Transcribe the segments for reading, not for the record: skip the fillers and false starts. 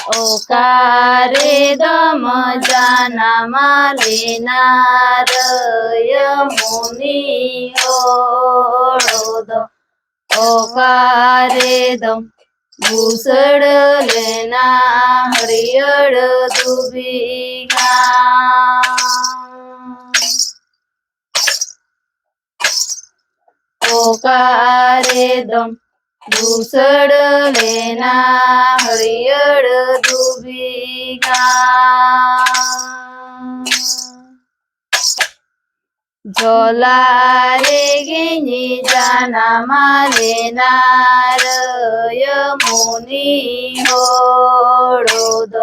ओकारे दम जानामा लेनार यमुनी ओळोद ओकारे दम घुसड लेना हरियळ दुबिगा ओकारे दम घुसड लेना हरियळ दुबिगा झोलारे गिनी जानामा लेनार यमुनी ओळोद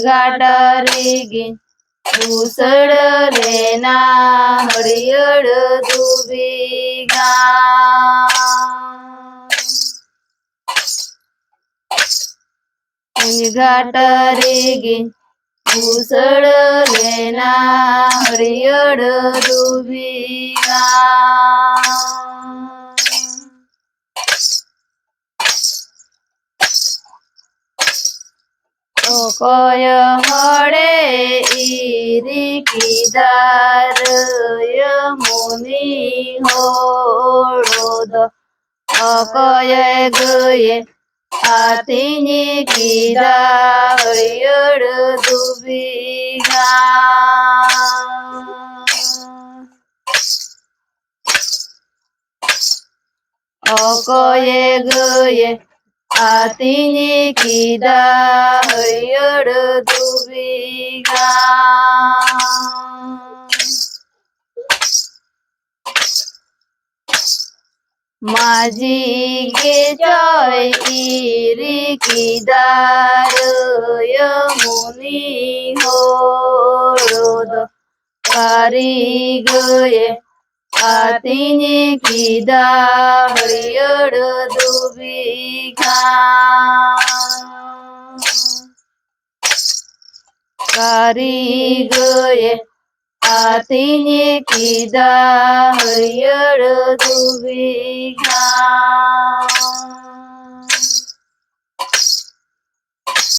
घाटारे गिन घुसड लेना हरियळ दुबिगा घाटारे गिन घुसड लेना हरियळ दुबिगा ओकय हळे इरिकीदार यमुनी ओळोद अकय गये आतिनी कीदा हरियळ दुबिगा अकय गये आतिनी कीदा हरियळ दुबिगा माझी गे जय इरिकीदार यमुनी ओळोद कारी गये आतिनी कीदा हरियळ दुबिगा कारी गये आतिनी कीदा हरियळ दुबिगा